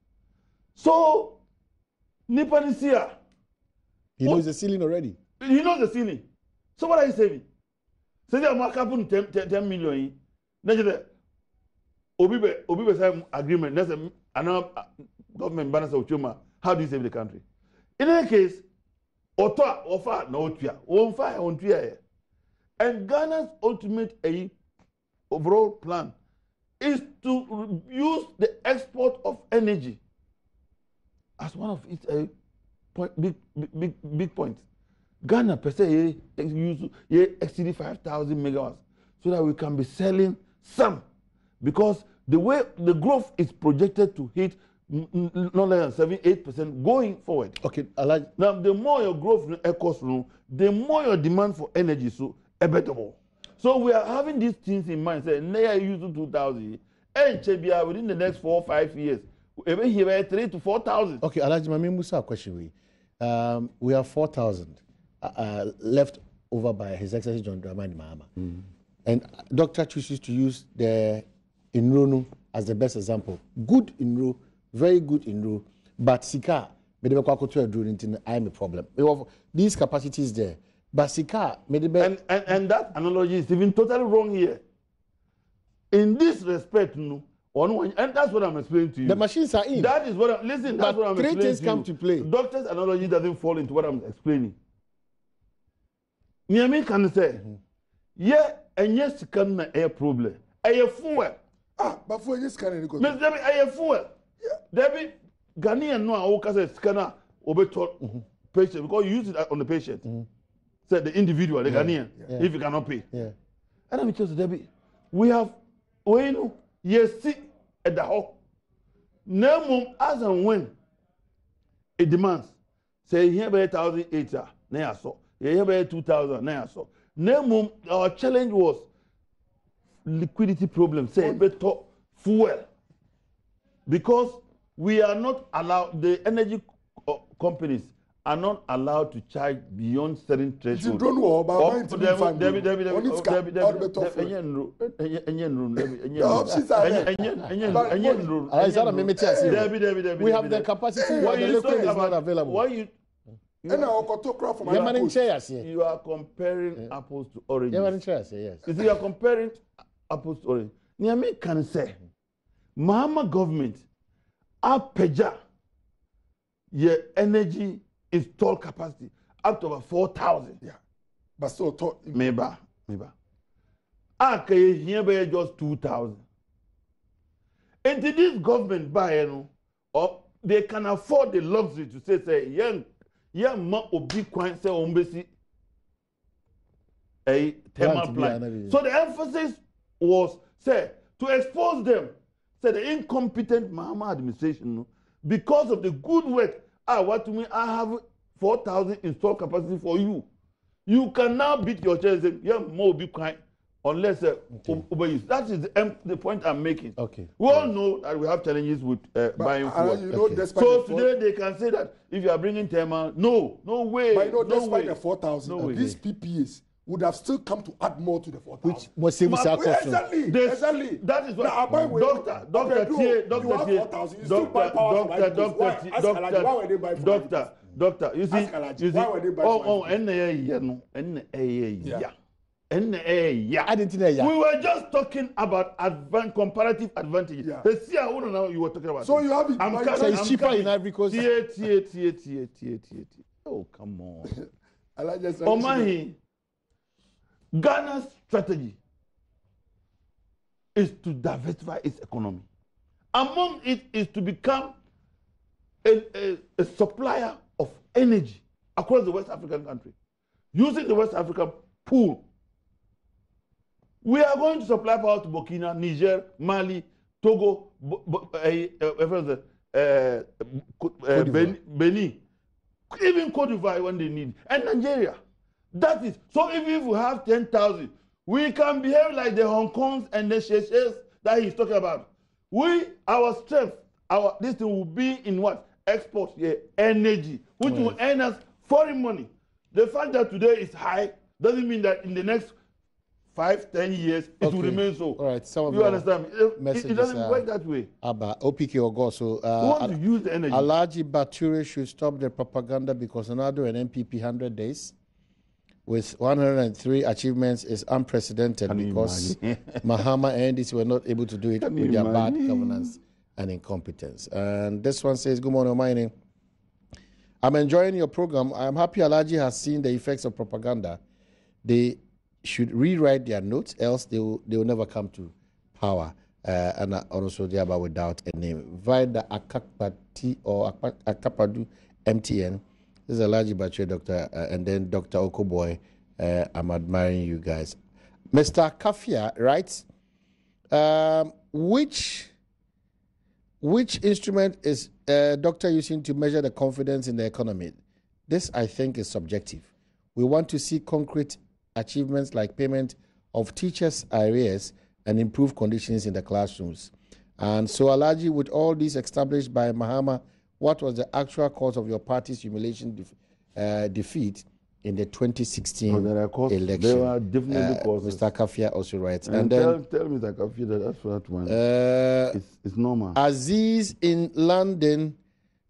So, Nipanisia. He knows the ceiling already. He knows the ceiling. So what are you saving? Say they are capping 10 million. Obi sign agreement. That's another government balance of Chuma. How do you save the country? In any case, offer no tuya, won't fire on tuya. And Ghana's ultimate overall plan is to use the export of energy as one of its big points. Ghana per se exceed 5,000 megawatts so that we can be selling some. Because the way the growth is projected to hit not less than 7-8% going forward. Okay, now the more your growth echoes, the more your demand for energy so inevitable. So we are having these things in mind. Say, near using 2,000, and Chebia within the next 4 or 5 years, even here 3,000 to 4,000. Okay, Alaji Mami Musa question we have 4,000 left over by His Excellency John Dramani Mahama, and Doctor chooses to use the Inronu as the best example. Good Inro, very good Inro, but Sika, I am a problem. These capacities there, but Sika, and that analogy is even totally wrong here. In this respect, and that's what I'm explaining to you. The machines are in. That is what listen. That's what I'm explaining. 3 things come to play. Doctor's analogy doesn't fall into what I'm explaining. Niami can say, yeah, and yes, can a problem. a fuel. But for you, scanning, Miss Debbie, a fuel. Debbie, Ghanaian no, I will say scanner over patient because you use it on the patient. Said the individual, the Ghanaian, if you cannot pay. Yeah. And let me tell you, Debbie, we have, yes, see at the hall. No, as and when it demands, say here by 1,008, now so, here by 2,000, now so. No, our challenge was liquidity problem, say better fuel. Because we are not allowed, the energy companies are not allowed to charge beyond certain threshold. You don't know about we have the capacity, but the liquid is not available. Why you are comparing apples to oranges. Yes. You see, you are comparing apples to oranges. Niame can say, Mahama government, Apeja, your energy installed capacity up to about 4,000. Yeah. But still, maybe. Okay, here by just 2,000. And this government buy, or they can afford the luxury to say, young ma obi kwan say ombesi a thermal plant. So the emphasis was say to expose them, say the incompetent Mahama administration, because of the good work. What to me? I have 4,000 installed capacity for you. You can now beat your chest and say, yeah, more be kind unless overuse. That is the point I'm making. Okay. We all know that we have challenges with buying fuel. So today they can say that if you are bringing thermal, no way. But despite way. the 4,000, these PPAs would have still come to add more to the 4,000. Which was same exactly. That is what Doctor, you see, I didn't know. We were just talking about comparative advantages. Yeah. The see, now you were talking about. So you have it. It's cheaper in Ivory Coast. Oh, come on. Omahi. Ghana's strategy is to diversify its economy. Among it is to become a supplier of energy across the West African country. Using the West African pool, we are going to supply power to Burkina, Niger, Mali, Togo, Benin, even Cote d'Ivoire when they need, and Nigeria. That is, so even if we have 10,000, we can behave like the Hong Kongs and the Seychelles that he's talking about. Our strength, this thing will be in what? Export, energy, which will earn us foreign money. The fact that today is high doesn't mean that in the next 5-10 years it will remain so. All right, some of you understand? It doesn't work that way. Abba, OPK Ogoso. We want to use the energy. Alhaji Bature should stop the propaganda because Nado and MPP 100 days with 103 achievements is unprecedented because Mahama and NDC were not able to do it with their bad governance and incompetence. And this one says, good morning, Omani. I'm enjoying your program. I'm happy Alhaji has seen the effects of propaganda. They should rewrite their notes, else they will never come to power. And also thereby without a name. Vida Akapati or Akapadu MTN. This is Alhaji Bache, Doctor, and then Dr. Okoboy. I'm admiring you guys. Mr. Kafia writes, which instrument is doctor using to measure the confidence in the economy? This, I think, is subjective. We want to see concrete achievements like payment of teachers' arrears and improved conditions in the classrooms. And so, Alhaji, with all these established by Mahama, what was the actual cause of your party's humiliation defeat in the 2016 election? There are definitely causes. Mr. Kafia also writes. And then tell Mr. Kafia that's that one. It's normal. Aziz in London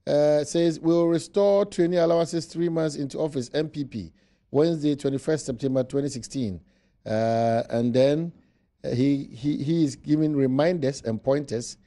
says, we'll restore training allowances 3 months into office, MPP, Wednesday, 21st September 2016. And then he is giving reminders and pointers.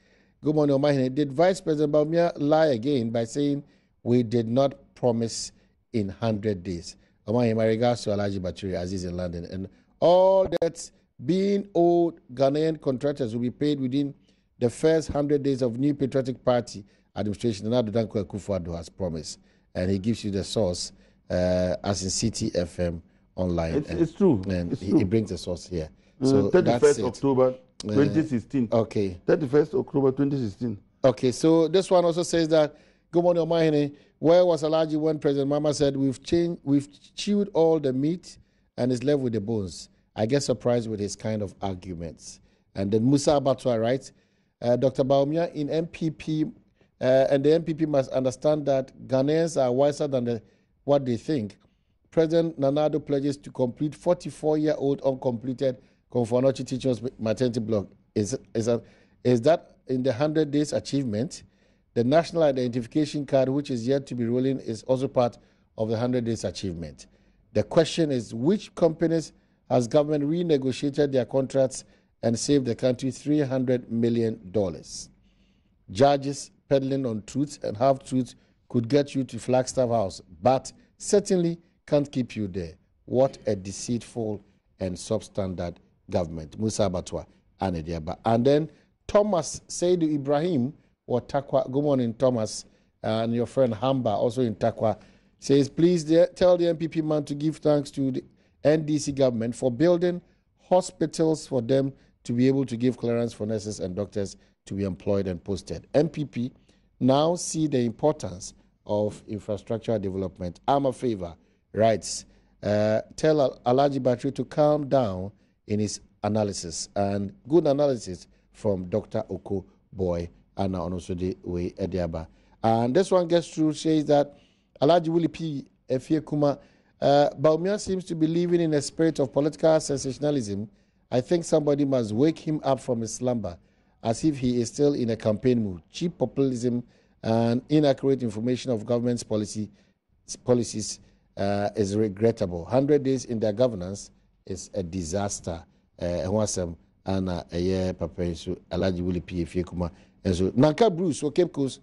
Good morning, Omahine. Did Vice President Bawumia lie again by saying we did not promise in 100 days? Omahine, my regards to Alhaji Baturi, Aziz in London. And all that being old Ghanaian contractors will be paid within the first 100 days of new Patriotic Party administration. Nana Danko Akufo-Addo has promised. And he gives you the source as in CTFM online. It's true. And it's he true. brings the source here. So 31st October 2016. Okay. 31st October 2016. Okay, so this one also says that, good morning, Omahene. Where was Alaji when President Mama said we've chewed all the meat and is left with the bones? I get surprised with his kind of arguments. And then Musa Abatwa writes, Dr. Baumia in MPP, and the MPP must understand that Ghanaians are wiser than what they think. President Nanado pledges to complete 44-year-old uncompleted Konfonochi Teachers Maternity Block. Is that in the 100 days achievement? The National Identification Card, which is yet to be rolling, is also part of the 100 days achievement. The question is, which companies has government renegotiated their contracts and saved the country $300 million? Judges peddling on truth and half-truths could get you to Flagstaff House, but certainly can't keep you there. What a deceitful and substandard government. Musa Batwa Anediaba. And then Thomas Seidu Ibrahim, or Takwa. Good morning, Thomas. And your friend Hamba, also in Takwa, says, please tell the MPP man to give thanks to the NDC government for building hospitals for them to be able to give clearance for nurses and doctors to be employed and posted. MPP now see the importance of infrastructure development. I'm a favor, writes, tell Alaji Battery to calm down in his analysis, and good analysis from Dr. Oko Boy Anna Onosode We Ediaba. And this one gets through, says that Alaji Willie P. Efie Kuma, Baumia seems to be living in a spirit of political sensationalism. I think somebody must wake him up from his slumber, as if he is still in a campaign mood. Cheap populism and inaccurate information of government's policies is regrettable. 100 days in their governance is a disaster. Anna Papa so Alaji Willie P. Efie Kuma. And so Nanka Bruce, Cape Coast.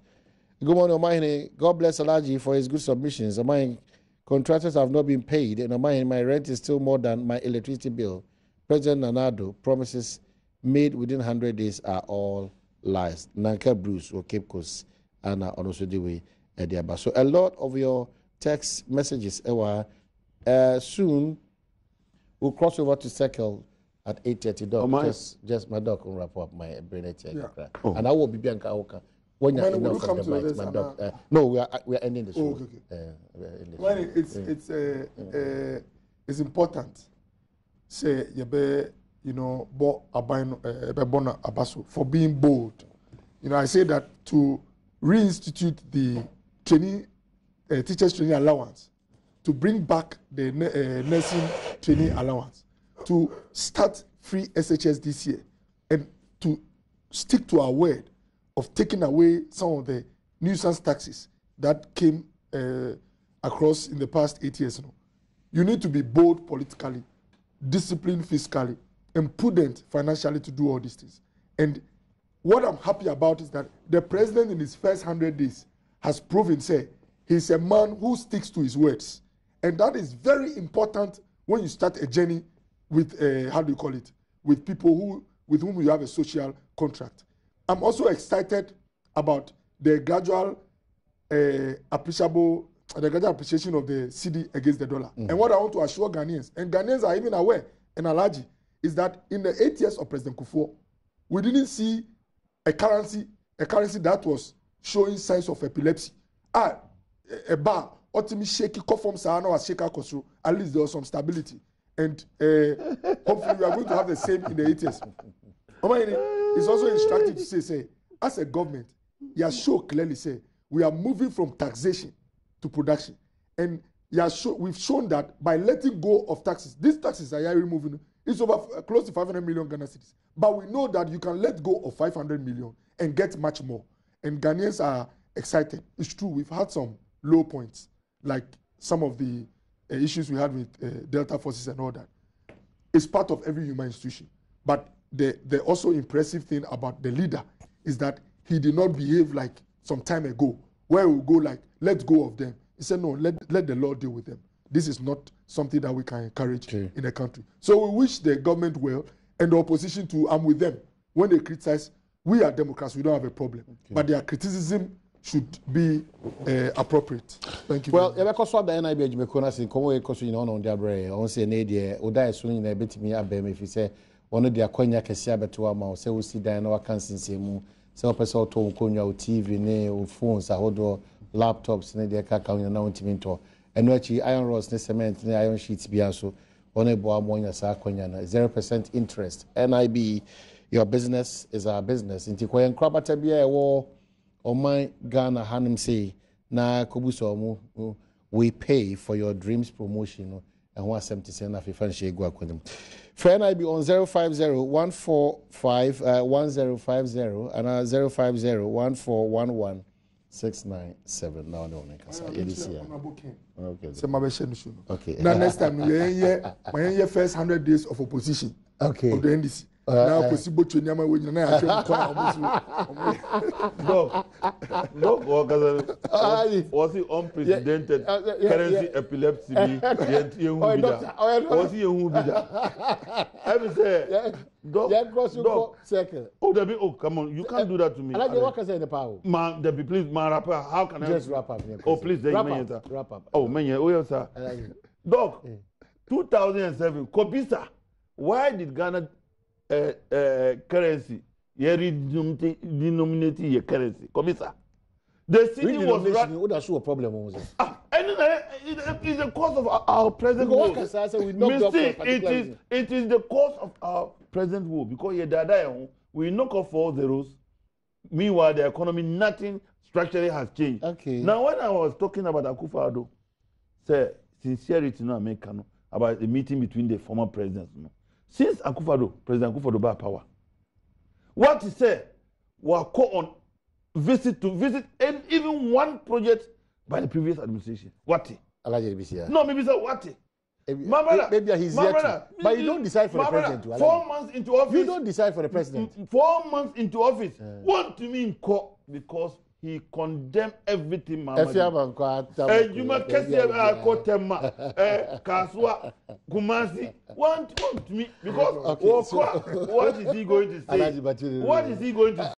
Good morning, Omahene. God bless Alaji for his good submissions. Omahene, contractors have not been paid, and Omahene, my rent is still more than my electricity bill. President Nanado promises made within 100 days are all lies. Nanka Bruce or Cape Coast, Anna Onosodewe Ediaba. So a lot of your text messages, soon we'll cross over to Circle at 8:30. Doc, just my doc will wrap up my brain. And I will be Bianca Oka. When you're enough from the mic, my doc. No, we are ending the show. Okay. It's important. Say bo abino abaso for being bold. I say that to reinstitute the training teachers training allowance, to bring back the nursing training allowance, to start free SHS this year, and to stick to our word of taking away some of the nuisance taxes that came across in the past 8 years. You need to be bold politically, disciplined fiscally, and prudent financially to do all these things. And what I'm happy about is that the president in his first 100 days has proven, say, he's a man who sticks to his words. And that is very important when you start a journey with, with people with whom you have a social contract. I'm also excited about the gradual appreciation of the CD against the dollar. And what I want to assure Ghanaians, and Ghanaians are even aware, and Alaji, is that in the 8 years of President Kufuor, we didn't see a currency that was showing signs of epilepsy. A bar, ultimately shaky, conform Sahana was shaker Kosru, at least there was some stability. And hopefully we are going to have the same in the 8 years. It's also instructive to say, as a government, you show clearly say, we are moving from taxation to production. And we've shown that by letting go of taxes, these taxes are removing, it's over close to 500 million Ghana cedis. But we know that you can let go of 500 million and get much more. And Ghanaians are excited. It's true, we've had some low points, like some of the issues we had with Delta forces and all that. It's part of every human institution. But the also impressive thing about the leader is that he did not behave like some time ago, where we go like, let's go of them. He said, no, let the law deal with them. This is not something that we can encourage in the country. So we wish the government well, and the opposition too, I'm with them. When they criticize, we are Democrats, we don't have a problem. Okay. But their criticism should be appropriate. Thank you. Well, because what the NIB Jimekona saying, come away because you know on their brain, on say Nadia, Oda is swinging a bit me up, if you say one of their conya Cassia to our mouth, say we see Diana Kansin, so person to Konya TV, ne, phones, a hold laptops, ne, their cacao, now intimate, and actually iron rods, ne cement, ne iron sheets, be also on a boa moya saconya, 0% interest. NIB, your business is our business. Into Koyan Krabatabia war. O my Ghana Hanum say na kobuso we pay for your dreams promotion and 170 na fifa nche egu akwanim. Friend I be on 050-145-1050 and 050-1411-697 now no kasa okay so my best okay now next time my first 100 days of opposition okay of the NDC. Now, possible to Nyama when you're not was he unprecedented currency epilepsy? Was he a who be that? I will say, come on, you can't do that to me. I like the workers in the power. Man, please, man, rapper, how can I just wrap up? Oh, please, wrap up. Oh, man, sir. Dog, 2007, Kobisa. Why did Ghana currency denominated your currency? Komisa. The city was would have show a problem was it? It's the cause of our present war. It is the cause of our present war because we knock off 4 zeros. Meanwhile, the economy, nothing structurally has changed. Okay. Now, when I was talking about Akufo-Addo, say sincerity no American about the meeting between the former presidents. No. Since President Akufo-Addo bought power, what he said was call on visit and even one project by the previous administration. What? No, maybe say what? My brother, maybe he's here too. But you don't decide for the president. 4 months into office. You don't decide for the president. 4 months into office. Want to me in court because he condemned everything. Juma Kessia Kotema, Kaswa, Kumasi. Want to me because what is he going to say? What is he going to say?